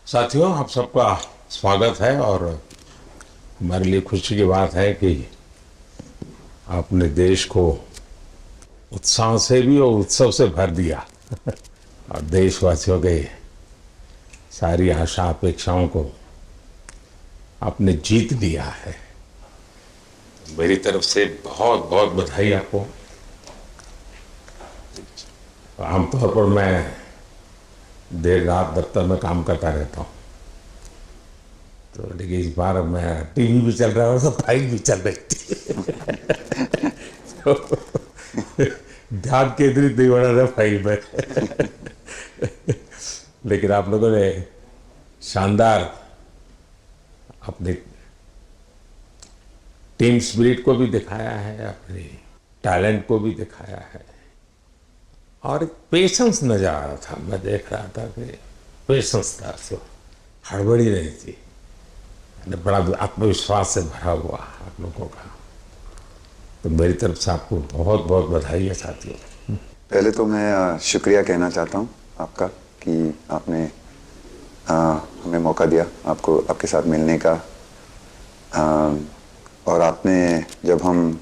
साथियों, आप सबका स्वागत है और हमारे लिए खुशी की बात है कि आपने देश को उत्साह से भी और उत्सव से भर दिया और देशवासियों के सारी आशा अपेक्षाओं को आपने जीत लिया है। मेरी तरफ से बहुत बहुत बधाई आपको। आमतौर पर मैं देर रात दफ्तर में काम करता रहता हूँ, तो लेकिन इस बार मैं टीवी भी चल रहा है और सब फाइल भी चल रही थी तो ध्यान केंद्रित नहीं हो रहा था फाइल में लेकिन आप लोगों ने शानदार अपने टीम स्पिरिट को भी दिखाया है, अपने टैलेंट को भी दिखाया है और एक पेशेंस नजर आ रहा था। मैं देख रहा था कि पेशेंस था, सो हड़बड़ी नहीं थी, बड़ा आत्मविश्वास से भरा हुआ आप लोगों का। तो मेरी तरफ से आपको बहुत बहुत बधाई है साथियों। पहले तो मैं शुक्रिया कहना चाहता हूँ आपका कि आपने हमें मौका दिया आपको आपके साथ मिलने का। और आपने जब हम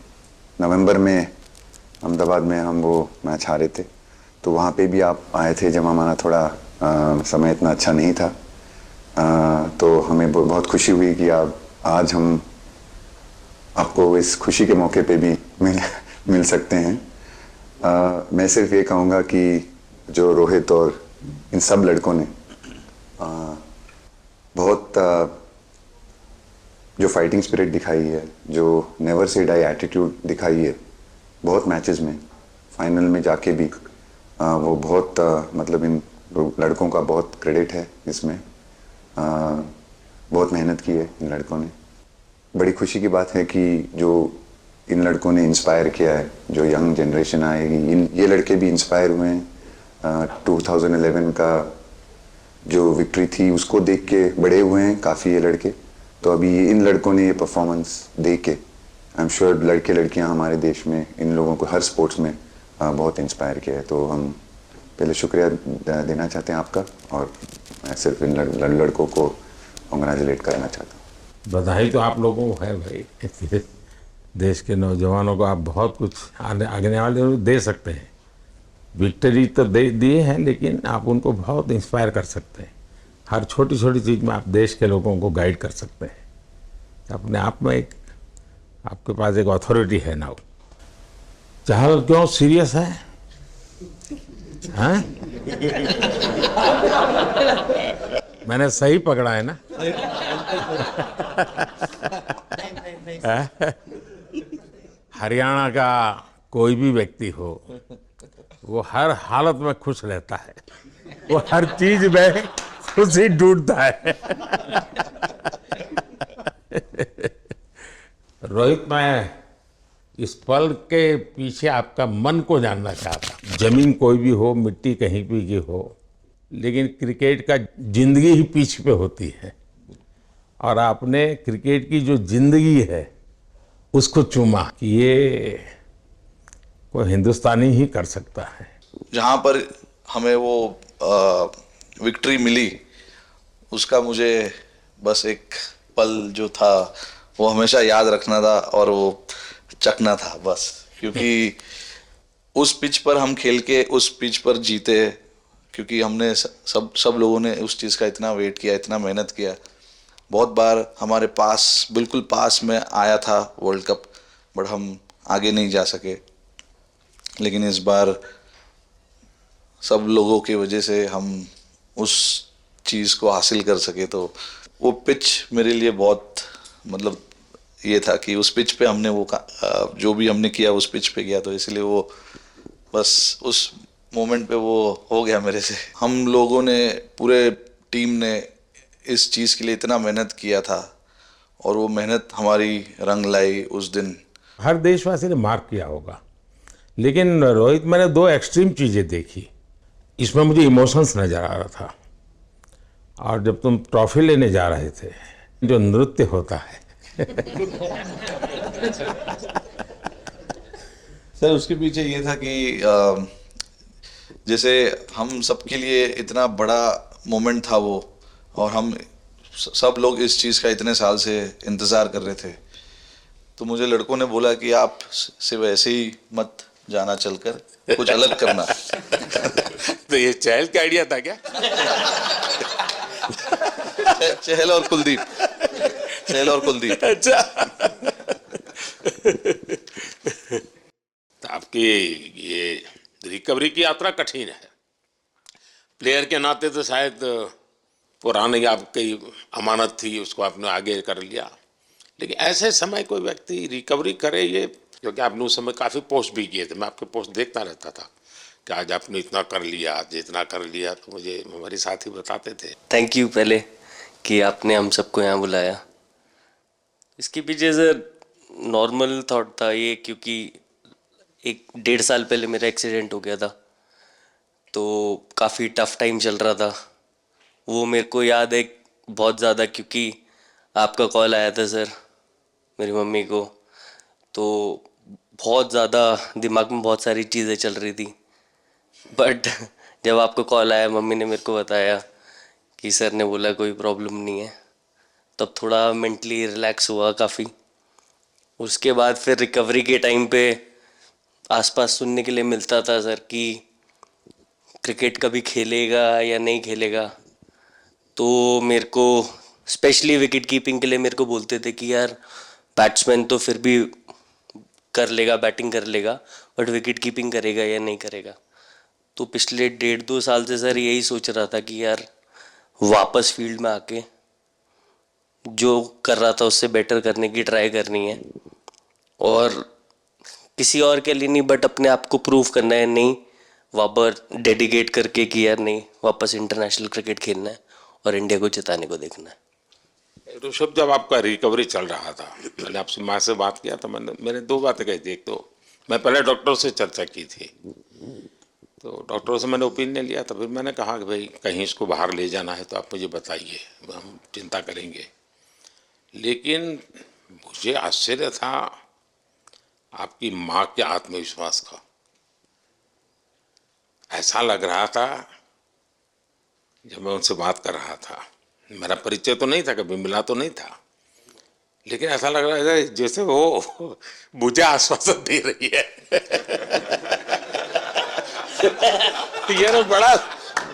नवंबर में अहमदाबाद में हम वो मैच हारे थे, तो वहाँ पे भी आप आए थे जब हमारा थोड़ा समय इतना अच्छा नहीं था। तो हमें बहुत खुशी हुई कि आप आज हम आपको इस खुशी के मौके पे भी मिल सकते हैं। मैं सिर्फ ये कहूँगा कि जो रोहित और इन सब लड़कों ने बहुत जो फाइटिंग स्पिरिट दिखाई है, जो नेवर से डाई एटीट्यूड दिखाई है बहुत मैचेस में, फाइनल में जाके भी वो बहुत मतलब इन लड़कों का बहुत क्रेडिट है इसमें। बहुत मेहनत की है इन लड़कों ने। बड़ी खुशी की बात है कि जो इन लड़कों ने इंस्पायर किया है, जो यंग जनरेशन आएगी, ये लड़के भी इंस्पायर हुए हैं। 2011 का जो विक्ट्री थी उसको देख के बड़े हुए हैं काफ़ी ये लड़के। तो अभी इन लड़कों ने ये परफॉर्मेंस दे के आई एम श्योर लड़के लड़कियां हमारे देश में इन लोगों को हर स्पोर्ट्स में बहुत इंस्पायर किया है। तो हम पहले शुक्रिया देना चाहते हैं आपका, और मैं सिर्फ इन लड़कों को कॉन्ग्रेचुलेट करना चाहता हूँ। बधाई तो आप लोगों को है भाई देश के नौजवानों को आप बहुत कुछ आगे वाले दे सकते हैं। विक्ट्री तो दे दिए हैं, लेकिन आप उनको बहुत इंस्पायर कर सकते हैं। हर छोटी छोटी चीज़ में आप देश के लोगों को गाइड कर सकते हैं। अपने आप में एक आपके पास एक अथॉरिटी है ना। चाहल क्यों सीरियस है, हैं? मैंने सही पकड़ा है ना? हरियाणा का कोई भी व्यक्ति हो, वो हर हालत में खुश रहता है, वो हर चीज में खुशी ढूंढता है। रोहित, मैं इस पल के पीछे आपका मन को जानना चाहता। जमीन कोई भी हो, मिट्टी कहीं भी की हो, लेकिन क्रिकेट का जिंदगी ही पिच पे होती है और आपने क्रिकेट की जो जिंदगी है उसको चुमा कि ये कोई हिंदुस्तानी ही कर सकता है। जहाँ पर हमें वो विक्ट्री मिली, उसका मुझे बस एक पल जो था वो हमेशा याद रखना था और वो चखना था बस। क्योंकि उस पिच पर हम खेल के उस पिच पर जीते, क्योंकि हमने सब लोगों ने उस चीज़ का इतना वेट किया, इतना मेहनत किया। बहुत बार हमारे पास, बिल्कुल पास में आया था वर्ल्ड कप, बट हम आगे नहीं जा सके। लेकिन इस बार सब लोगों की वजह से हम उस चीज़ को हासिल कर सके। तो वो पिच मेरे लिए बहुत मतलब ये था कि उस पिच पे हमने वो जो भी हमने किया उस पिच पे किया, तो इसलिए वो बस उस मोमेंट पे वो हो गया मेरे से। हम लोगों ने, पूरे टीम ने इस चीज़ के लिए इतना मेहनत किया था और वो मेहनत हमारी रंग लाई उस दिन। हर देशवासी ने मार्क किया होगा, लेकिन रोहित, मैंने दो एक्सट्रीम चीज़ें देखी। इसमें मुझे इमोशंस नजर आ रहा था। और जब तुम ट्रॉफी लेने जा रहे थे, जो नृत्य होता है सर, उसके पीछे ये था कि जैसे हम सबके लिए इतना बड़ा मोमेंट था वो, और हम सब लोग इस चीज़ का इतने साल से इंतज़ार कर रहे थे। तो मुझे लड़कों ने बोला कि आप सिर्फ ऐसे ही मत जाना, चलकर कुछ अलग करना। तो ये चहल का आइडिया था क्या? चहल और कुलदीप, चहल और कुलदीप। अच्छा। तो आपकी ये रिकवरी की यात्रा कठिन है। प्लेयर के नाते तो शायद पुरानी आपकी अमानत थी, उसको आपने आगे कर लिया, लेकिन ऐसे समय कोई व्यक्ति रिकवरी करे, ये क्योंकि आपने उस समय काफ़ी पोस्ट भी किए थे, मैं आपके पोस्ट देखता रहता था कि आज आपने इतना कर लिया, आज इतना कर लिया, तो मुझे हमारे साथी बताते थे। थैंक यू पहले कि आपने हम सबको यहाँ बुलाया। इसके पीछे सर नॉर्मल थॉट था ये, क्योंकि 1-1.5 साल पहले मेरा एक्सीडेंट हो गया था, तो काफ़ी टफ टाइम चल रहा था। वो मेरे को याद है बहुत ज़्यादा, क्योंकि आपका कॉल आया था सर मेरी मम्मी को, तो बहुत ज़्यादा दिमाग में बहुत सारी चीज़ें चल रही थी। बट जब आपको कॉल आया, मम्मी ने मेरे को बताया कि सर ने बोला कोई प्रॉब्लम नहीं है, तब थोड़ा मेंटली रिलैक्स हुआ काफ़ी। उसके बाद फिर रिकवरी के टाइम पे आसपास सुनने के लिए मिलता था सर कि क्रिकेट कभी खेलेगा या नहीं खेलेगा, तो मेरे को स्पेशली विकेट कीपिंग के लिए मेरे को बोलते थे कि यार बैट्समैन तो फिर भी कर लेगा, बैटिंग कर लेगा, बट विकेट कीपिंग करेगा या नहीं करेगा। तो पिछले 1.5-2 साल से सर यही सोच रहा था कि यार वापस फील्ड में आके जो कर रहा था उससे बेटर करने की ट्राई करनी है, और किसी और के लिए नहीं बट अपने आप को प्रूव करना है, नहीं वापस डेडिकेट करके कि यार नहीं, वापस इंटरनेशनल क्रिकेट खेलना है और इंडिया को जिताने को देखना है। ऋषभ, जब आपका रिकवरी चल रहा था, मैंने आपसे माँ से बात किया था, मैंने दो बातें कही थी। एक तो मैं पहले डॉक्टर से चर्चा की थी, तो डॉक्टरों से मैंने ओपिनियन लिया था, फिर मैंने कहा कि भाई कहीं इसको बाहर ले जाना है तो आप मुझे बताइए, हम चिंता करेंगे। लेकिन मुझे आश्चर्य था आपकी माँ के आत्मविश्वास का। ऐसा लग रहा था जब मैं उनसे बात कर रहा था, मेरा परिचय तो नहीं था, कभी मिला तो नहीं था, लेकिन ऐसा लग रहा है जैसे वो मुझे आश्वासन दे रही है। ये बड़ा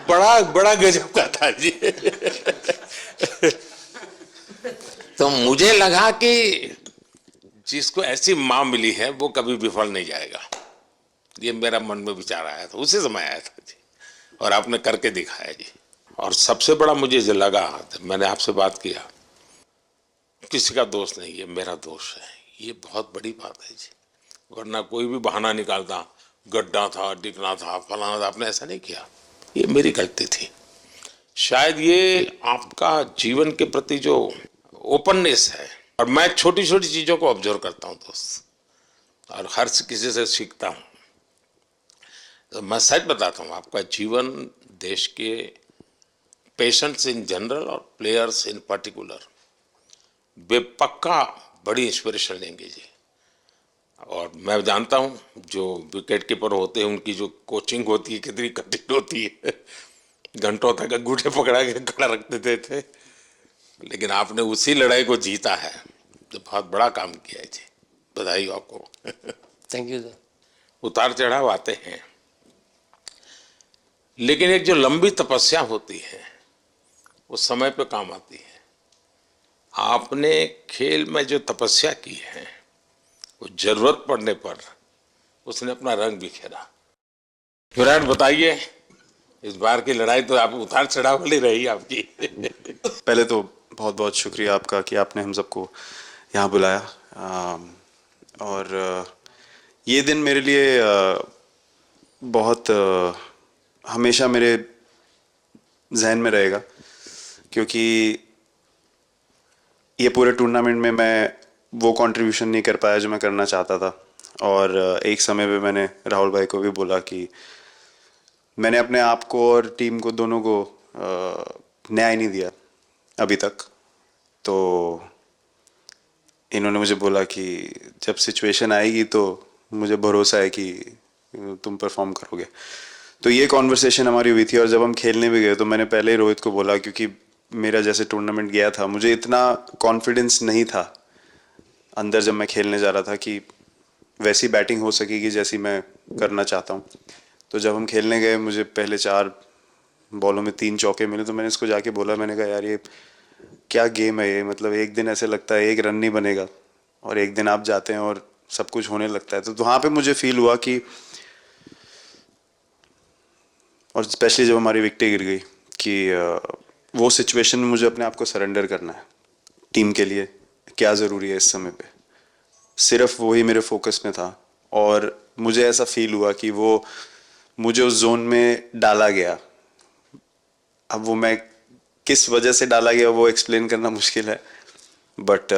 बड़ा बड़ा गजब का था जी। तो मुझे लगा कि जिसको ऐसी माँ मिली है वो कभी विफल नहीं जाएगा, ये मेरा मन में विचार आया था, उसी समय आया था जी, और आपने करके दिखाया जी। और सबसे बड़ा मुझे जो लगा, मैंने आपसे बात किया, किसी का दोष नहीं, ये मेरा दोष है, ये बहुत बड़ी बात है जी। वरना कोई भी बहाना निकालता, गड्ढा था, डिगना था, फलाना था, आपने ऐसा नहीं किया, ये मेरी गलती थी। शायद ये आपका जीवन के प्रति जो ओपननेस है, और मैं छोटी छोटी चीज़ों को ऑब्जर्व करता हूँ दोस्त, और हर किसी से सीखता हूँ। तो मैं सच बताता हूँ, आपका जीवन देश के पेशेंट्स इन जनरल और प्लेयर्स इन पर्टिकुलर वे पक्का बड़ी इंस्पिरेशन लेंगे जी। और मैं जानता हूँ जो विकेट कीपर होते हैं उनकी जो कोचिंग होती है कितनी कठिन होती है, घंटों तक अंगूठे पकड़ा के खड़ा रख देते थे, लेकिन आपने उसी लड़ाई को जीता है, तो बहुत बड़ा काम किया है जी, बधाई हो आपको। Thank you sir. उतार चढ़ाव आते हैं, लेकिन एक जो लंबी तपस्या होती है वो समय पे काम आती है। आपने खेल में जो तपस्या की है वो जरूरत पड़ने पर उसने अपना रंग बिखेरा। विराट, बताइए, इस बार की लड़ाई तो आप उतार चढ़ाव वाली रही आपकी। पहले तो बहुत बहुत शुक्रिया आपका कि आपने हम सबको यहाँ बुलाया, और ये दिन मेरे लिए बहुत हमेशा मेरे जहन में रहेगा, क्योंकि ये पूरे टूर्नामेंट में मैं वो कंट्रीब्यूशन नहीं कर पाया जो मैं करना चाहता था। और एक समय पे मैंने राहुल भाई को भी बोला कि मैंने अपने आप को और टीम को दोनों को न्याय नहीं दिया अभी तक। तो इन्होंने मुझे बोला कि जब सिचुएशन आएगी तो मुझे भरोसा है कि तुम परफॉर्म करोगे। तो ये कॉन्वर्सेशन हमारी हुई थी, और जब हम खेलने भी गए तो मैंने पहले ही रोहित को बोला, क्योंकि मेरा जैसे टूर्नामेंट गया था, मुझे इतना कॉन्फिडेंस नहीं था अंदर जब मैं खेलने जा रहा था कि वैसी बैटिंग हो सकेगी जैसी मैं करना चाहता हूँ। तो जब हम खेलने गए, मुझे पहले 4 बॉलों में 3 चौके मिले, तो मैंने इसको जाके बोला, मैंने कहा यार ये क्या गेम है ये, मतलब एक दिन ऐसे लगता है एक रन नहीं बनेगा और एक दिन आप जाते हैं और सब कुछ होने लगता है। तो वहाँ पे मुझे फील हुआ कि, और स्पेशली जब हमारी विकेट गिर गई, कि वो सिचुएशन में मुझे अपने आप को सरेंडर करना है। टीम के लिए क्या ज़रूरी है इस समय पे, सिर्फ वही मेरे फोकस में था। और मुझे ऐसा फील हुआ कि वो मुझे उस जोन में डाला गया। अब वो मैं किस वजह से डाला गया वो एक्सप्लेन करना मुश्किल है, बट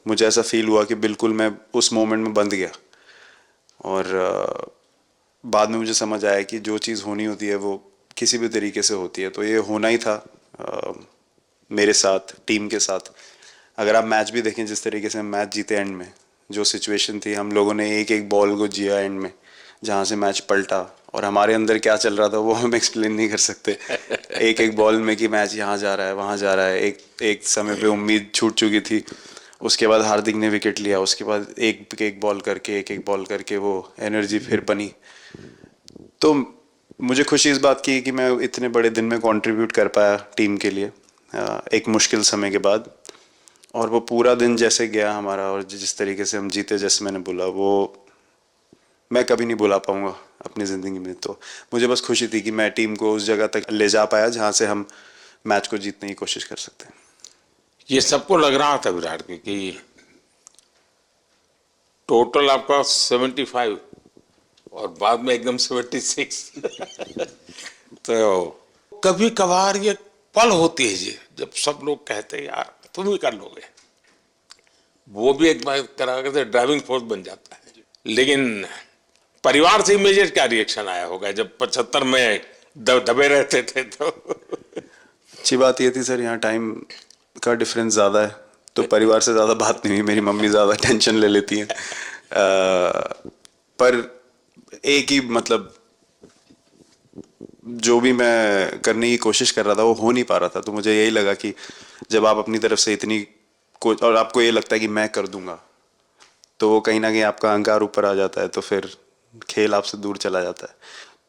मुझे ऐसा फील हुआ कि बिल्कुल मैं उस मोमेंट में बंध गया। और बाद में मुझे समझ आया कि जो चीज़ होनी होती है वो किसी भी तरीके से होती है, तो ये होना ही था मेरे साथ, टीम के साथ। अगर आप मैच भी देखें, जिस तरीके से हम मैच जीते एंड में, जो सिचुएशन थी, हम लोगों ने एक एक बॉल को जिया एंड में, जहाँ से मैच पलटा, और हमारे अंदर क्या चल रहा था वो हम एक्सप्लेन नहीं कर सकते। एक एक बॉल में कि मैच यहाँ जा रहा है, वहाँ जा रहा है। एक समय पे उम्मीद छूट चुकी थी, उसके बाद हार्दिक ने विकेट लिया, उसके बाद एक एक बॉल करके वो एनर्जी फिर बनी। तो मुझे खुशी इस बात की कि मैं इतने बड़े दिन में कंट्रीब्यूट कर पाया टीम के लिए, एक मुश्किल समय के बाद। और वो पूरा दिन जैसे गया हमारा, और जिस तरीके से हम जीते, जैसे मैंने बोला, वो मैं कभी नहीं भुला पाऊंगा अपनी ज़िंदगी में। तो मुझे बस खुशी थी कि मैं टीम को उस जगह तक ले जा पाया जहाँ से हम मैच को जीतने की कोशिश कर सकते हैं। ये सबको लग रहा था विराट के कि टोटल आपका 75 और बाद में एकदम 76। तो कभी कभार ये पल होती है जी, जब सब लोग कहते हैं यार तुम ही कर लोगे, वो भी एक बार करा करके ड्राइविंग फोर्स बन जाता है। लेकिन परिवार से इमीडिएट क्या रिएक्शन आया होगा जब 75 में दबे रहते थे? तो अच्छी बात ये थी सर, यहाँ टाइम का डिफरेंस ज़्यादा है, तो परिवार से ज़्यादा बात नहीं हुई। मेरी मम्मी ज़्यादा टेंशन ले लेती हैं। पर एक ही, मतलब जो भी मैं करने की कोशिश कर रहा था वो हो नहीं पा रहा था। तो मुझे यही लगा कि जब आप अपनी तरफ से इतनी और आपको ये लगता है कि मैं कर दूंगा, तो वो कहीं ना कहीं आपका अहंकार ऊपर आ जाता है, तो फिर खेल आपसे दूर चला जाता है।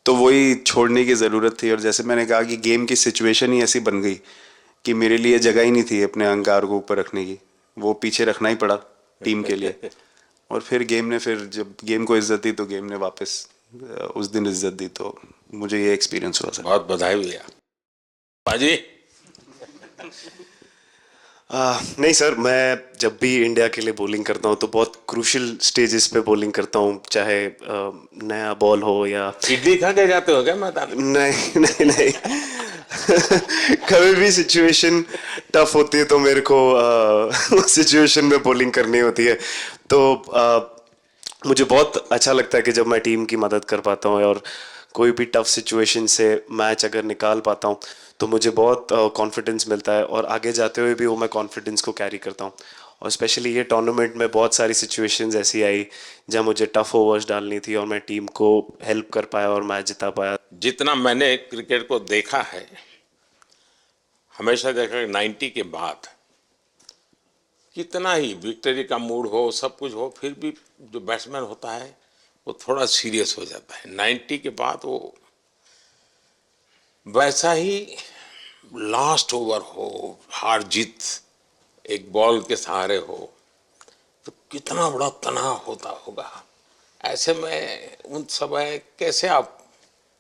तो वही छोड़ने की ज़रूरत थी। और जैसे मैंने कहा कि गेम की सिचुएशन ही ऐसी बन गई कि मेरे लिए जगह ही नहीं थी अपने अहंकार को ऊपर रखने की, वो पीछे रखना ही पड़ा टीम के लिए। और फिर गेम ने, फिर जब गेम को इज्जत दी तो गेम ने वापस उस दिन इज्जत दी। तो मुझे ये एक्सपीरियंस हुआ सर। बहुत बधाई भैया। बाजी नहीं सर, मैं जब भी इंडिया के लिए बॉलिंग करता हूँ तो बहुत क्रूशियल स्टेजेस पे बॉलिंग करता हूँ, चाहे नया बॉल हो या इडली खा के जाते हो क्या मैदान में? नहीं कभी भी सिचुएशन टफ होती है तो मेरे को उस सिचुएशन में बॉलिंग करनी होती है। तो मुझे बहुत अच्छा लगता है कि जब मैं टीम की मदद कर पाता हूँ और कोई भी टफ सिचुएशन से मैच अगर निकाल पाता हूँ तो मुझे बहुत कॉन्फिडेंस मिलता है, और आगे जाते हुए भी वो मैं कॉन्फिडेंस को कैरी करता हूँ। और स्पेशली ये टूर्नामेंट में बहुत सारी सिचुएशंस ऐसी आई जहाँ मुझे टफ ओवर्स डालनी थी और मैं टीम को हेल्प कर पाया और मैच जिता पाया। जितना मैंने क्रिकेट को देखा है, हमेशा देखा 90 के बाद कितना ही विक्ट्री का मूड हो, सब कुछ हो, फिर भी जो बैट्समैन होता है वो थोड़ा सीरियस हो जाता है। 90 के बाद वो वैसा ही लास्ट ओवर हो, हार जीत एक बॉल के सहारे हो, तो कितना बड़ा तनाव होता होगा। ऐसे में उन समय कैसे आप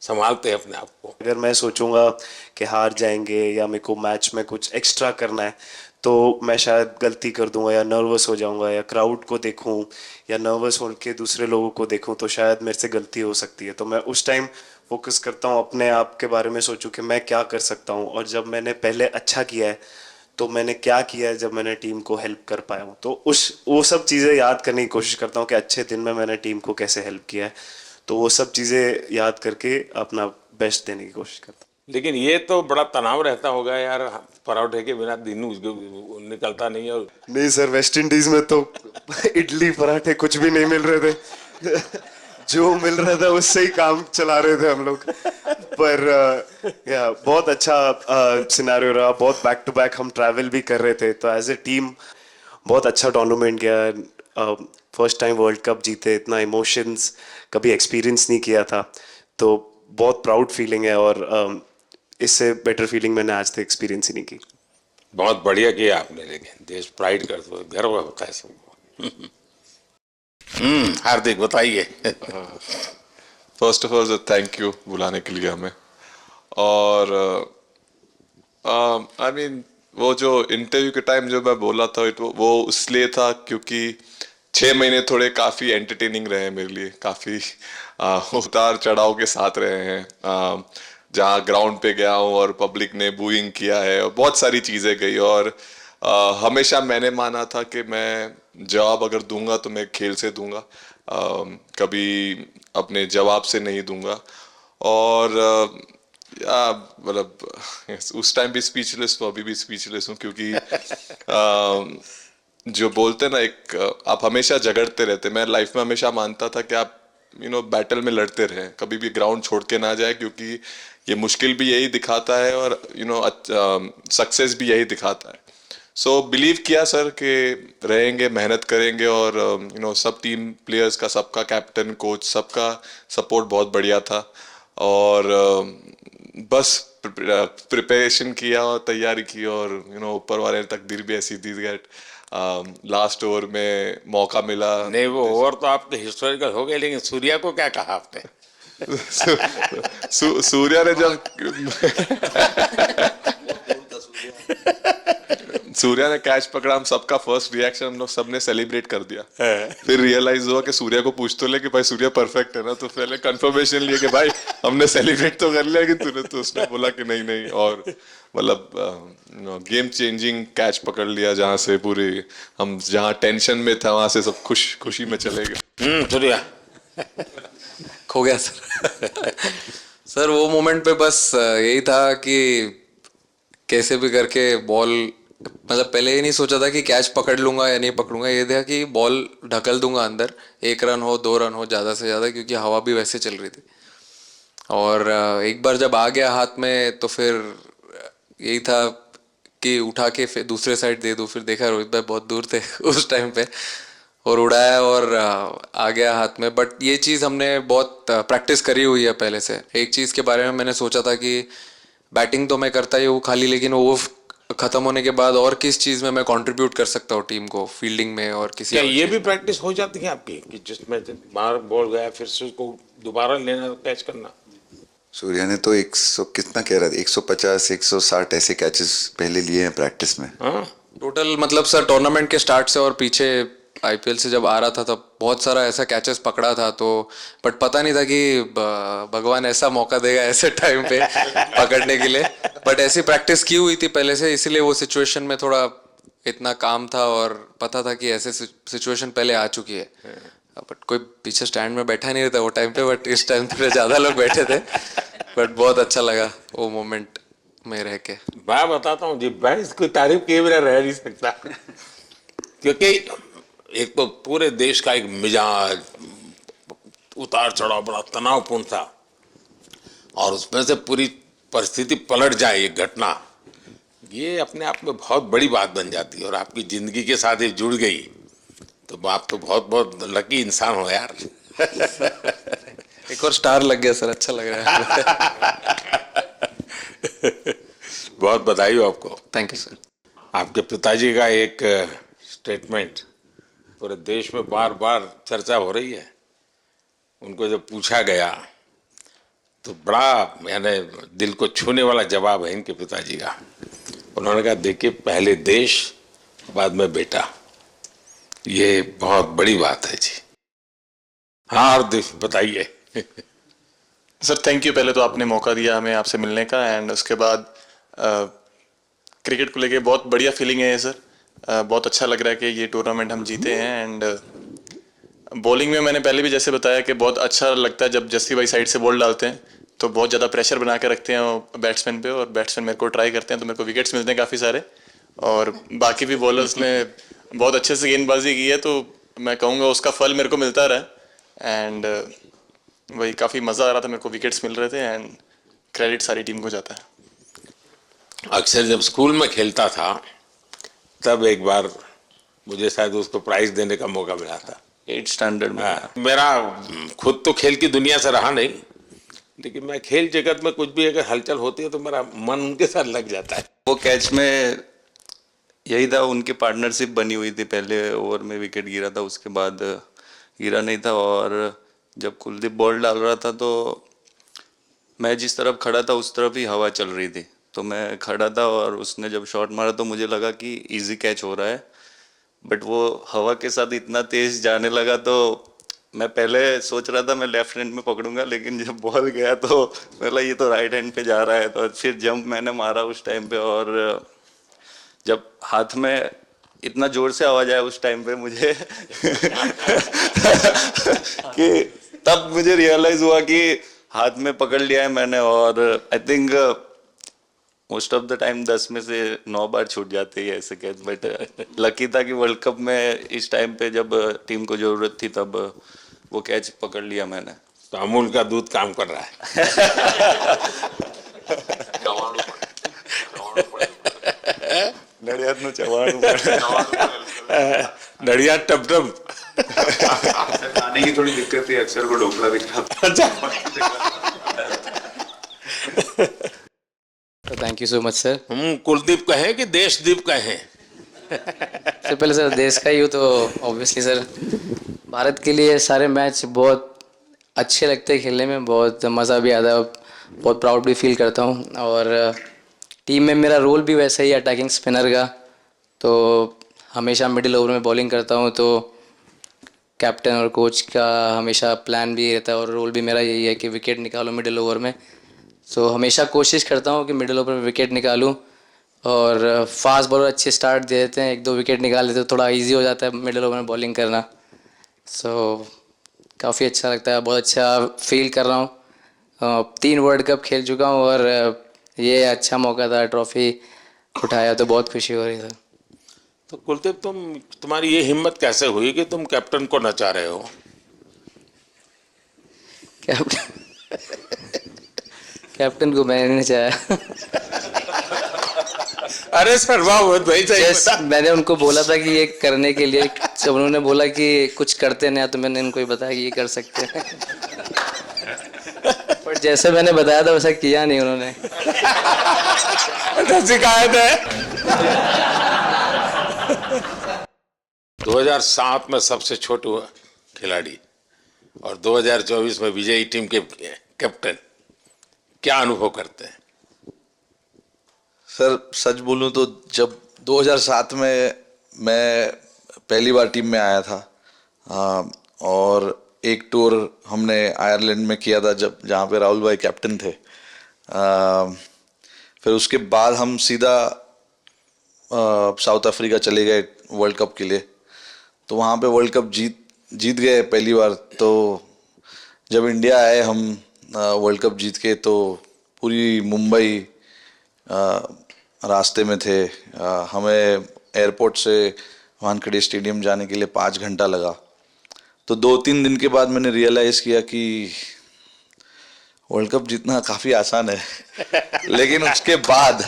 संभालते हैं अपने आप को? अगर मैं सोचूंगा कि हार जाएंगे या मेरे को मैच में कुछ एक्स्ट्रा करना है तो मैं शायद गलती कर दूंगा या नर्वस हो जाऊंगा, या क्राउड को देखूं या नर्वस होकर दूसरे लोगों को देखूं तो शायद मेरे से गलती हो सकती है। तो मैं उस टाइम फोकस करता हूं अपने आप के बारे में, सोचूं कि मैं क्या कर सकता हूं, और जब मैंने पहले अच्छा किया है तो मैंने क्या किया है जब मैंने टीम को हेल्प कर पाया हूँ। तो वो सब चीज़ें याद करने की कोशिश करता हूँ कि अच्छे दिन में मैंने टीम को कैसे हेल्प किया है। तो वो सब चीज़ें याद करके अपना बेस्ट देने की कोशिश करता हूँ। लेकिन ये तो बड़ा तनाव रहता होगा यार, पराठे के बिना दिन निकलता नहीं। और नहीं सर, वेस्ट इंडीज में तो इडली पराठे कुछ भी नहीं मिल रहे थे। जो मिल रहा था उससे ही काम चला रहे थे हम लोग। पर या बहुत अच्छा सिनेरियो रहा, बहुत बैक टू बैक हम ट्रैवल भी कर रहे थे, तो एज ए टीम बहुत अच्छा टूर्नामेंट गया। फर्स्ट टाइम वर्ल्ड कप जीते, इतना इमोशंस कभी एक्सपीरियंस नहीं किया था, तो बहुत प्राउड फीलिंग है, और इससे बेटर फीलिंग मैंने आज तक एक्सपीरियंस ही नहीं की। बहुत बढ़िया किया आपने, लेकिन देश प्राइड करते हुए गर्व होता है सबको। हार्दिक बताइए। First of all thank you बुलाने के लिए हमें। और आई मीन वो जो इंटरव्यू के टाइम जो मैं बोला था वो इसलिए था क्योंकि 6 महीने थोड़े काफ़ी एंटरटेनिंग रहे हैं मेरे लिए, काफ़ी उतार चढ़ाव के साथ रहे हैं। जहाँ ग्राउंड पे गया हूँ और पब्लिक ने बूइंग किया है और बहुत सारी चीज़ें गई, और हमेशा मैंने माना था कि मैं जवाब अगर दूंगा तो मैं खेल से दूंगा, कभी अपने जवाब से नहीं दूंगा। और मतलब उस टाइम भी स्पीचलेस हूँ, अभी भी स्पीचलेस हूँ, क्योंकि जो बोलते ना एक आप हमेशा झगड़ते रहते। मैं लाइफ में हमेशा मानता था कि आप बैटल में लड़ते रहें, कभी भी ग्राउंड छोड़ के ना जाए, क्योंकि ये मुश्किल भी यही दिखाता है और सक्सेस भी यही दिखाता है। सो बिलीव किया सर कि रहेंगे, मेहनत करेंगे, और सब टीम प्लेयर्स का, सबका कैप्टन कोच सबका सपोर्ट बहुत बढ़िया था, और बस प्रिपरेशन किया और तैयारी की, और ऊपर वाले ने तकदीर भी ऐसी दी दैट लास्ट ओवर में मौका मिला। नहीं, वो ओवर तो आपके हिस्टोरिकल हो गए, लेकिन सूर्या को क्या कहा आपने? सूर्या ने जब सूर्या ने कैच पकड़ा, हम सबका फर्स्ट रिएक्शन हम लोग सबने सेलिब्रेट कर दिया। फिर रियलाइज हुआ कि सूर्या को पूछ तो ले कि भाई सूर्या परफेक्ट है ना, तो पहले कंफर्मेशन लिए कि भाई हमने सेलिब्रेट तो कर लिया, कि तूने, तो उसने बोला कि नहीं नहीं, और मतलब गेम चेंजिंग कैच पकड़ लिया, जहाँ से पूरी हम जहाँ टेंशन में था वहां से सब खुशी में चले गए। सूर्या खो गया सर। सर वो मोमेंट पे बस यही था कि कैसे भी करके बॉल, मतलब पहले ये नहीं सोचा था कि कैच पकड़ लूंगा या नहीं पकड़ूंगा, ये था कि बॉल ढकल दूंगा अंदर, 1 रन हो 2 रन हो ज़्यादा से ज़्यादा, क्योंकि हवा भी वैसे चल रही थी। और एक बार जब आ गया हाथ में तो फिर यही था कि उठा के फिर दूसरे साइड दे दूँ। फिर देखा रोहित भाई बहुत दूर थे उस टाइम पे, और उड़ाया और आ गया हाथ में। बट ये चीज़ हमने बहुत प्रैक्टिस करी हुई है पहले से। एक चीज़ के बारे में मैंने सोचा था कि बैटिंग तो मैं करता ही हूँ खाली, लेकिन वो ख़त्म होने के बाद और किस चीज़ में मैं कंट्रीब्यूट कर सकता हूँ टीम को, फील्डिंग में और किसी क्या और ये चीज़ भी में। प्रैक्टिस हो जाती है आपकी, कि जिसमें बाहर बॉल गया फिर से उसको दोबारा लेना, कैच करना? सूर्या ने तो 100 कितना कह रहा था, 150 160 ऐसे कैचेस पहले लिए हैं प्रैक्टिस में। हाँ, टोटल मतलब सर टूर्नामेंट के स्टार्ट से और पीछे आईपीएल से जब आ रहा था तब बहुत सारा ऐसा कैचेस पकड़ा था, तो बट पता नहीं था कि भगवान ऐसा मौका देगा ऐसे टाइम पे पकड़ने के लिए। बट ऐसी प्रैक्टिस की हुई थी पहले से, इसीलिए वो सिचुएशन में थोड़ा इतना काम था और पता था कि ऐसे सिचुएशन पहले आ चुकी है। बट कोई पीछे स्टैंड में बैठा नहीं रहता वो टाइम पे, बट इस टाइम थोड़े ज़्यादा लोग बैठे थे। बट बहुत अच्छा लगा वो मोमेंट में रह के। मैं बताता हूँ जी, मैं इसकी तारीफ किए बिना रह नहीं सकता, क्योंकि एक तो पूरे देश का एक मिजाज, उतार चढ़ाव बड़ा तनावपूर्ण था, और उसमें से पूरी परिस्थिति पलट जाए, ये घटना, ये अपने आप में बहुत बड़ी बात बन जाती है, और आपकी जिंदगी के साथ ये जुड़ गई, तो आप तो बहुत बहुत लकी इंसान हो यार। एक और स्टार लग गया सर, अच्छा लग रहा है। बहुत बधाई हो आपको। Thank you sir. आपके पिताजी का एक स्टेटमेंट पूरे देश में बार बार चर्चा हो रही है। उनको जब पूछा गया तो बड़ा यानी दिल को छूने वाला जवाब है इनके पिताजी का। उन्होंने कहा, देखिए पहले देश बाद में बेटा, ये बहुत बड़ी बात है जी। हाँ, और बताइए। सर थैंक यू, पहले तो आपने मौका दिया हमें आपसे मिलने का, एंड उसके बाद क्रिकेट को लेके बहुत बढ़िया फीलिंग है सर। बहुत अच्छा लग रहा है कि ये टूर्नामेंट हम जीते हैं। एंड बॉलिंग में मैंने पहले भी जैसे बताया कि बहुत अच्छा लगता है जब जस्सी भाई साइड से बॉल डालते हैं, तो बहुत ज़्यादा प्रेशर बना के रखते हैं बैट्समैन पे, और बैट्समैन मेरे को ट्राई करते हैं तो मेरे को विकेट्स मिलते हैं काफ़ी सारे। और बाकी भी बॉलर्स ने बहुत अच्छे से गेंदबाजी की है, तो मैं कहूँगा उसका फल मेरे को मिलता रहा है। एंड वही काफ़ी मज़ा आ रहा था मेरे को, विकेट्स मिल रहे थे एंड क्रेडिट सारी टीम को जाता है। अक्सर जब स्कूल में खेलता था तब एक बार मुझे शायद उसको प्राइज देने का मौका मिला था। 8th स्टैंडर्ड में। मेरा खुद तो खेल की दुनिया से रहा नहीं, लेकिन मैं खेल जगत में कुछ भी अगर हलचल होती है तो मेरा मन उनके साथ लग जाता है। वो कैच में यही था, उनकी पार्टनरशिप बनी हुई थी, पहले ओवर में विकेट गिरा था, उसके बाद गिरा नहीं था। और जब कुलदीप बॉल डाल रहा था तो मैं जिस तरफ खड़ा था उस तरफ ही हवा चल रही थी, तो मैं खड़ा था और उसने जब शॉट मारा तो मुझे लगा कि इजी कैच हो रहा है, बट वो हवा के साथ इतना तेज जाने लगा तो मैं पहले सोच रहा था मैं लेफ्ट हैंड में पकड़ूंगा, लेकिन जब बॉल गया तो बोला ये तो राइट हैंड पे जा रहा है, तो फिर जंप मैंने मारा उस टाइम पे। और जब हाथ में इतना जोर से आवाज आया उस टाइम पे मुझे कि तब मुझे रियलाइज हुआ कि हाथ में पकड़ लिया है मैंने। और I think most of the time 10 में से 9 बार छूट जाते हैं ऐसे कैच, बट लकी था कि वर्ल्ड कप में इस टाइम पे जब टीम को जरूरत थी तब वो कैच पकड़ लिया मैंने। तो अमूल का दूध काम कर रहा है। नड़ियाद નું ચવાણું नड़िया टप टप। खाने की थोड़ी दिक्कत थी, अक्सर को ढोकला दिख रहा था। Thank you so much sir. हम कुलदीप कहें कि देशदीप कहें? सबसे पहले सर देश का ही हो तो ऑब्वियसली सर भारत के लिए सारे मैच बहुत अच्छे लगते हैं खेलने में, बहुत मज़ा भी आता है, बहुत प्राउड भी फील करता हूँ। और टीम में मेरा रोल भी वैसा ही है अटैकिंग स्पिनर का, तो हमेशा मिडिल ओवर में बॉलिंग करता हूँ, तो कैप्टन और कोच का हमेशा प्लान भी रहता है और रोल भी मेरा यही है कि विकेट निकालो मिडिल ओवर में। सो हमेशा कोशिश करता हूँ कि मिडिल ओवर में विकेट निकालूँ, और फास्ट बॉलर अच्छे स्टार्ट दे देते हैं, 1-2 विकेट निकाल देते हैं, थोड़ा इजी हो जाता है मिडिल ओवर में बॉलिंग करना। सो काफ़ी अच्छा लगता है, बहुत अच्छा फील कर रहा हूँ। 3 वर्ल्ड कप खेल चुका हूँ और ये अच्छा मौका था, ट्रॉफी उठाया तो बहुत खुशी हो रही है। तो कुलदीप तुम्हारी ये हिम्मत कैसे हुई कि तुम कैप्टन को नचा रहे हो? कैप्टन को मैंने नहीं चाहा। अरे सर वाह भाई मैंने उनको बोला था कि ये करने के लिए, जब उन्होंने बोला कि कुछ करते नहीं तो मैंने उनको ही बताया कि ये कर सकते हैं। पर जैसे मैंने बताया था वैसा किया नहीं उन्होंने। शिकायत है। 2007 में सबसे छोटे खिलाड़ी और 2024 में विजयी टीम के कैप्टन, क्या अनुभव करते हैं? सर सच बोलूं तो जब 2007 में मैं पहली बार टीम में आया था, और एक टूर हमने आयरलैंड में किया था जब जहाँ पे राहुल भाई कैप्टन थे। फिर उसके बाद हम सीधा साउथ अफ्रीका चले गए वर्ल्ड कप के लिए, तो वहाँ पे वर्ल्ड कप जीत गए पहली बार। तो जब इंडिया आए हम वर्ल्ड कप जीत के, तो पूरी मुंबई रास्ते में थे। हमें एयरपोर्ट से वानखेड़े स्टेडियम जाने के लिए 5 घंटा लगा। तो 2-3 दिन के बाद मैंने रियलाइज किया कि वर्ल्ड कप जीतना काफ़ी आसान है। लेकिन उसके बाद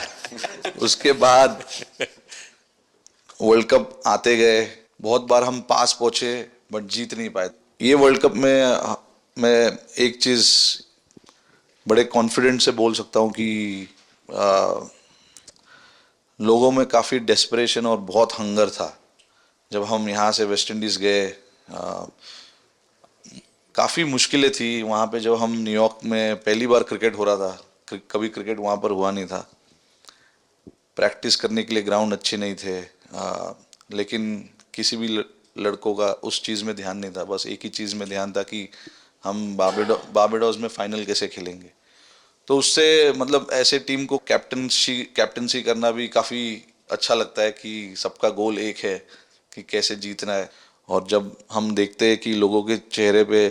वर्ल्ड कप आते गए, बहुत बार हम पास पहुंचे बट जीत नहीं पाए। ये वर्ल्ड कप में मैं एक चीज़ बड़े कॉन्फिडेंट से बोल सकता हूँ कि लोगों में काफ़ी डेस्परेशन और बहुत हंगर था। जब हम यहाँ से वेस्ट इंडीज़ गए, काफ़ी मुश्किलें थी वहाँ पे। जब हम न्यूयॉर्क में पहली बार क्रिकेट हो रहा था, कभी क्रिकेट वहाँ पर हुआ नहीं था, प्रैक्टिस करने के लिए ग्राउंड अच्छे नहीं थे, लेकिन किसी भी लड़कों का उस चीज़ में ध्यान नहीं था। बस एक ही चीज़ में ध्यान था कि हम बारबाडोस में फाइनल कैसे खेलेंगे। तो उससे मतलब ऐसे टीम को कैप्टनसी करना भी काफ़ी अच्छा लगता है कि सबका गोल एक है कि कैसे जीतना है। और जब हम देखते हैं कि लोगों के चेहरे पे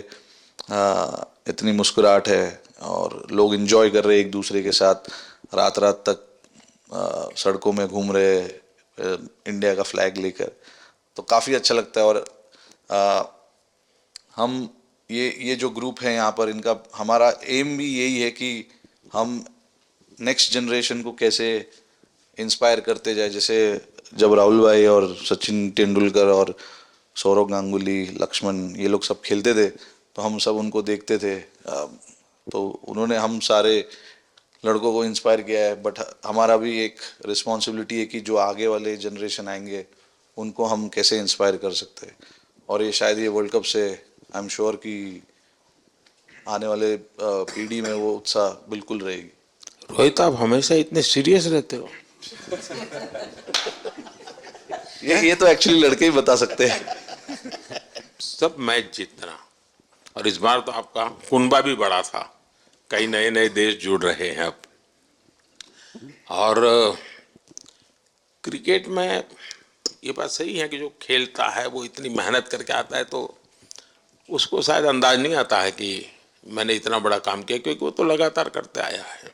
इतनी मुस्कुराहट है और लोग एंजॉय कर रहे हैं एक दूसरे के साथ, रात रात तक सड़कों में घूम रहे इंडिया का फ्लैग लेकर, तो काफ़ी अच्छा लगता है। और हम ये जो ग्रुप है यहाँ पर, इनका हमारा एम भी यही है कि हम नेक्स्ट जनरेशन को कैसे इंस्पायर करते जाए। जैसे जब राहुल भाई और सचिन तेंदुलकर और सौरव गांगुली, लक्ष्मण, ये लोग सब खेलते थे तो हम सब उनको देखते थे। तो उन्होंने हम सारे लड़कों को इंस्पायर किया है। बट हमारा भी एक रिस्पॉन्सिबिलिटी है कि जो आगे वाले जनरेशन आएंगे उनको हम कैसे इंस्पायर कर सकते हैं। और ये शायद ये वर्ल्ड कप से आई एम श्योर कि आने वाले पीढ़ी में वो उत्साह बिल्कुल रहेगी। रोहित, आप हमेशा इतने सीरियस रहते हो। ये तो एक्चुअली लड़के ही बता सकते हैं। सब मैच जीतना, और इस बार तो आपका कुनबा भी बड़ा था, कई नए नए देश जुड़ रहे हैं अब। और क्रिकेट में ये बात सही है कि जो खेलता है वो इतनी मेहनत करके आता है, तो उसको शायद अंदाज नहीं आता है कि मैंने इतना बड़ा काम किया, क्योंकि वो तो लगातार करते आया है।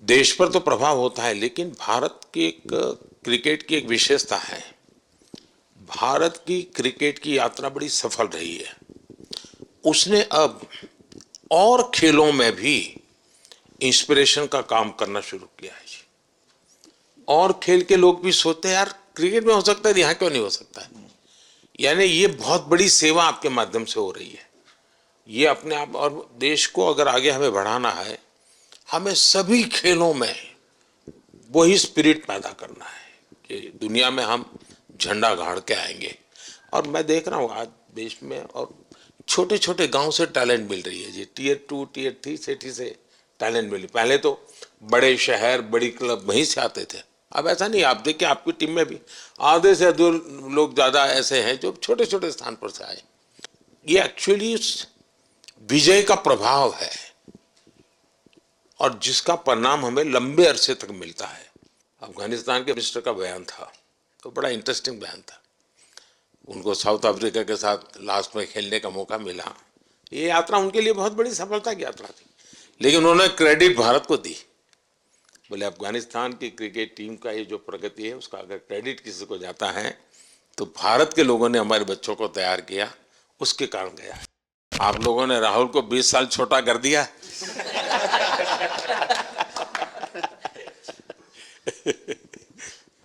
देश पर तो प्रभाव होता है, लेकिन भारत की एक क्रिकेट की एक विशेषता है, भारत की क्रिकेट की यात्रा बड़ी सफल रही है। उसने अब और खेलों में भी इंस्पिरेशन का काम करना शुरू किया है। और खेल के लोग भी सोचते हैं यार क्रिकेट में हो सकता है, यहाँ क्यों नहीं हो सकता है। यानी ये बहुत बड़ी सेवा आपके माध्यम से हो रही है। ये अपने आप, और देश को अगर आगे हमें बढ़ाना है, हमें सभी खेलों में वही स्पिरिट पैदा करना है कि दुनिया में हम झंडा गाड़ के आएंगे। और मैं देख रहा हूँ आज देश में और छोटे छोटे गांव से टैलेंट मिल रही है जी। टियर 2 टियर 3 सिटी से टैलेंट मिली। पहले तो बड़े शहर, बड़ी क्लब वहीं से आते थे, अब ऐसा नहीं। आप देखिए आपकी टीम में भी आधे से अधिक लोग ज़्यादा ऐसे हैं जो छोटे छोटे स्थान पर से आए। ये एक्चुअली विजय का प्रभाव है और जिसका परिणाम हमें लंबे अरसे तक मिलता है। अफगानिस्तान के मिनिस्टर का बयान था तो बड़ा इंटरेस्टिंग बयान था। उनको साउथ अफ्रीका के साथ लास्ट में खेलने का मौका मिला। ये यात्रा उनके लिए बहुत बड़ी सफलता की यात्रा थी, लेकिन उन्होंने क्रेडिट भारत को दी। बोले अफगानिस्तान की क्रिकेट टीम का ये जो प्रगति है उसका अगर क्रेडिट किसी को जाता है तो भारत के लोगों ने हमारे बच्चों को तैयार किया, उसके कारण गया। आप लोगों ने राहुल को 20 साल छोटा कर दिया।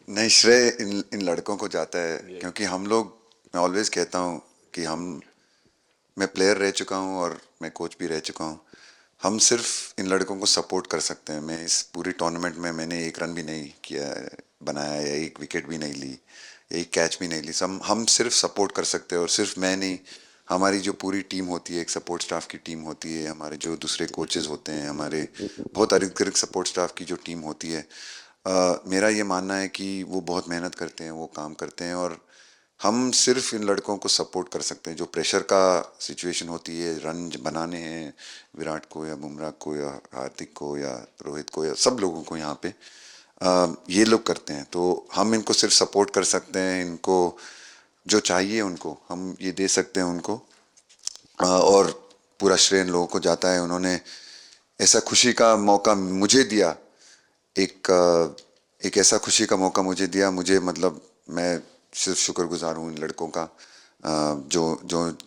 नहीं, श्रेय इन लड़कों को जाता है, क्योंकि हम लोग, मैं ऑलवेज कहता हूँ कि मैं प्लेयर रह चुका हूँ और मैं कोच भी रह चुका हूँ। हम सिर्फ इन लड़कों को सपोर्ट कर सकते हैं। मैं इस पूरी टूर्नामेंट में मैंने एक रन भी नहीं किया, बनाया, या एक विकेट भी नहीं ली, एक कैच भी नहीं ली। हम सिर्फ सपोर्ट कर सकते हैं। और सिर्फ मैं नहीं, हमारी जो पूरी टीम होती है, एक सपोर्ट स्टाफ की टीम होती है, हमारे जो दूसरे कोचेज़ होते हैं, हमारे बहुत अधिक सपोर्ट स्टाफ की जो टीम होती है, मेरा ये मानना है कि वो बहुत मेहनत करते हैं, वो काम करते हैं, और हम सिर्फ इन लड़कों को सपोर्ट कर सकते हैं। जो प्रेशर का सिचुएशन होती है, रन बनाने हैं विराट को या बुमराह को या हार्दिक को या रोहित को या सब लोगों को, यहाँ पे ये लोग करते हैं। तो हम इनको सिर्फ सपोर्ट कर सकते हैं। इनको जो चाहिए उनको हम ये दे सकते हैं उनको, और पूरा श्रेय इन लोगों को जाता है। उन्होंने ऐसा खुशी का मौका मुझे दिया, एक ऐसा खुशी का मौका मुझे दिया। मुझे मतलब मैं सिर्फ शुक्रगुजार हूँ इन लड़कों का,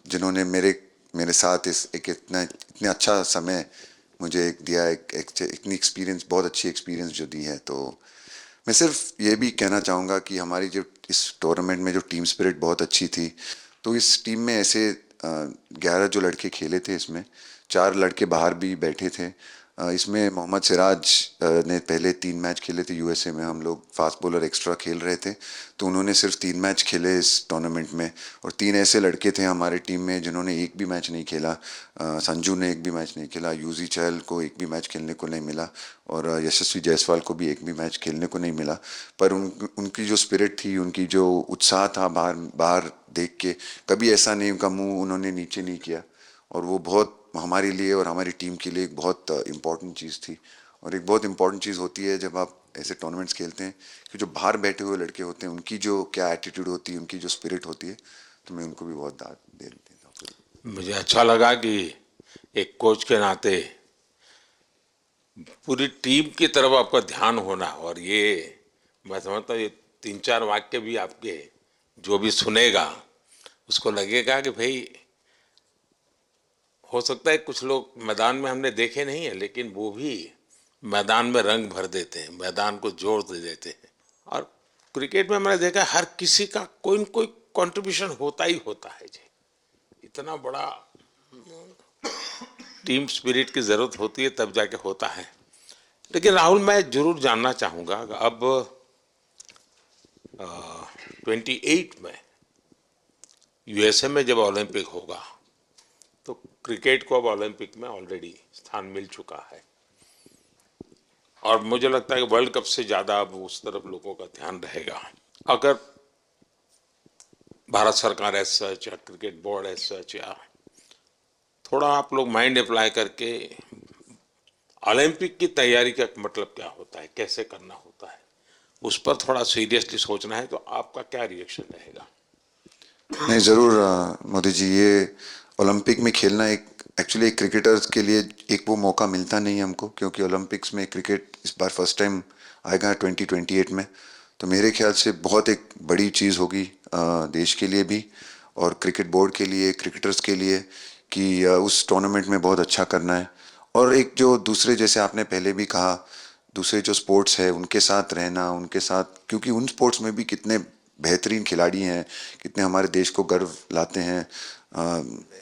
जिन्होंने मेरे साथ इतना अच्छा समय मुझे दिया, इतनी एक्सपीरियंस, बहुत अच्छी एक्सपीरियंस जो दी है। तो मैं सिर्फ ये भी कहना चाहूँगा कि हमारी जो इस टूर्नामेंट में जो टीम स्पिरिट बहुत अच्छी थी। तो इस टीम में ऐसे 11 जो लड़के खेले थे, इसमें 4 लड़के बाहर भी बैठे थे। इसमें मोहम्मद सिराज ने पहले 3 मैच खेले थे यूएसए में। हम लोग फास्ट बॉलर एक्स्ट्रा खेल रहे थे, तो उन्होंने सिर्फ 3 मैच खेले इस टूर्नामेंट में। और 3 ऐसे लड़के थे हमारे टीम में जिन्होंने एक भी मैच नहीं खेला। संजू ने एक भी मैच नहीं खेला, यूजी चहल को एक भी मैच खेलने को नहीं मिला, और यशस्वी जायसवाल को भी एक भी मैच खेलने को नहीं मिला। पर उनकी जो स्पिरिट थी, उनकी जो उत्साह था, बाहर देख के कभी ऐसा नहीं, उनका मुँह उन्होंने नीचे नहीं किया। और वो बहुत हमारे लिए और हमारी टीम के लिए एक बहुत इम्पॉर्टेंट चीज़ थी। और एक बहुत इम्पॉर्टेंट चीज़ होती है जब आप ऐसे टूर्नामेंट्स खेलते हैं कि जो बाहर बैठे हुए लड़के होते हैं, उनकी जो क्या एटीट्यूड होती है, उनकी जो स्पिरिट होती है, तो मैं उनको भी बहुत दाद दे देता हूँ। मुझे अच्छा लगा कि एक कोच के नाते पूरी टीम की तरफ आपका ध्यान होना। और ये मैं समझता हूँ ये 3-4 वाक्य भी आपके जो भी सुनेगा उसको लगेगा कि भाई हो सकता है कुछ लोग मैदान में हमने देखे नहीं है, लेकिन वो भी मैदान में रंग भर देते हैं, मैदान को जोड़ दे देते हैं। और क्रिकेट में मैंने देखा हर किसी का कोई न कोई कंट्रीब्यूशन होता ही होता है जी। इतना बड़ा टीम स्पिरिट की जरूरत होती है तब जाके होता है। लेकिन राहुल, मैं जरूर जानना चाहूँगा, अब 28 में यूएसए में जब ओलंपिक होगा तो क्रिकेट को अब ओलंपिक में ऑलरेडी स्थान मिल चुका है, और मुझे लगता है कि वर्ल्ड कप से ज़्यादा अब उस तरफ लोगों का ध्यान रहेगा। अगर भारत सरकार एज सच या क्रिकेट बोर्ड एज सच या थोड़ा आप लोग माइंड अप्लाई करके ओलंपिक की तैयारी का मतलब क्या होता है, कैसे करना होता है, उस पर थोड़ा सीरियसली सोचना है, तो आपका क्या रिएक्शन रहेगा? नहीं, ज़रूर मोदी जी, ये ओलंपिक में खेलना एक्चुअली क्रिकेटर्स के लिए एक वो मौका मिलता नहीं है हमको, क्योंकि ओलंपिक्स में क्रिकेट इस बार फर्स्ट टाइम आएगा 2028 में। तो मेरे ख्याल से बहुत एक बड़ी चीज़ होगी देश के लिए भी और क्रिकेट बोर्ड के लिए, क्रिकेटर्स के लिए, कि उस टूर्नामेंट में बहुत अच्छा करना है। और एक जो दूसरे, जैसे आपने पहले भी कहा, दूसरे जो स्पोर्ट्स है उनके साथ रहना, उनके साथ, क्योंकि उन स्पोर्ट्स में भी कितने बेहतरीन खिलाड़ी हैं, कितने हमारे देश को गर्व लाते हैं।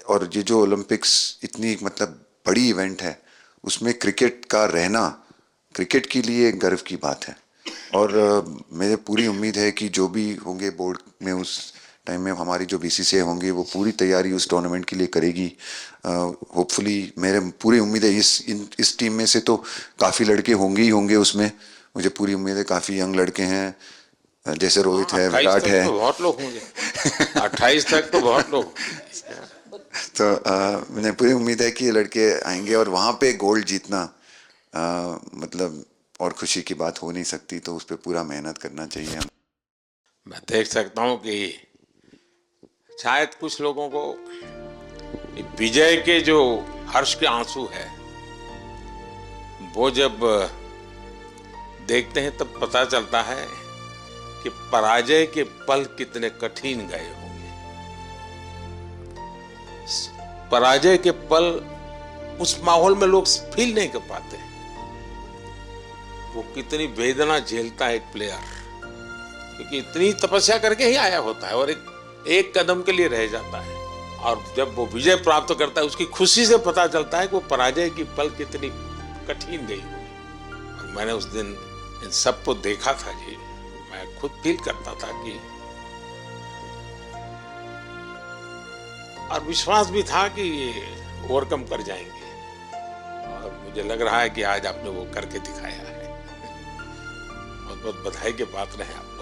और ये जो ओलंपिक्स इतनी मतलब बड़ी इवेंट है, उसमें क्रिकेट का रहना क्रिकेट के लिए गर्व की बात है। और मेरे पूरी उम्मीद है कि जो भी होंगे बोर्ड में उस टाइम में, हमारी जो बीसीसीआई होंगी वो पूरी तैयारी उस टूर्नामेंट के लिए करेगी। होपफुली मेरे पूरी उम्मीद है इस टीम में से तो काफ़ी लड़के होंगे ही होंगे उसमें, मुझे पूरी उम्मीद है। काफ़ी यंग लड़के हैं, जैसे रोहित है, विराट है, तो बहुत लोग होंगे 28 तक तो बहुत लोग। तो मुझे पूरी उम्मीद है कि ये लड़के आएंगे और वहाँ पे गोल्ड जीतना मतलब और खुशी की बात हो नहीं सकती, तो उस पर पूरा मेहनत करना चाहिए हम। मैं देख सकता हूँ कि शायद कुछ लोगों को विजय के जो हर्ष के आंसू है वो जब देखते हैं तब पता चलता है कि पराजय के पल कितने कठिन गए होंगे। पराजय के पल उस माहौल में लोग फील नहीं कर पाते, वो कितनी वेदना झेलता है एक प्लेयर, क्योंकि इतनी तपस्या करके ही आया होता है और एक कदम के लिए रह जाता है। और जब वो विजय प्राप्त करता है उसकी खुशी से पता चलता है कि वो पराजय की पल कितनी कठिन गई होगी। और मैंने उस दिन इन सबको देखा था जी, मैं खुद फील करता था कि, और विश्वास भी था कि ये ओवरकम कर जाएंगे, और मुझे लग रहा है कि आज आपने वो करके दिखाया है। बहुत बहुत बधाई के पात्र हैं आप।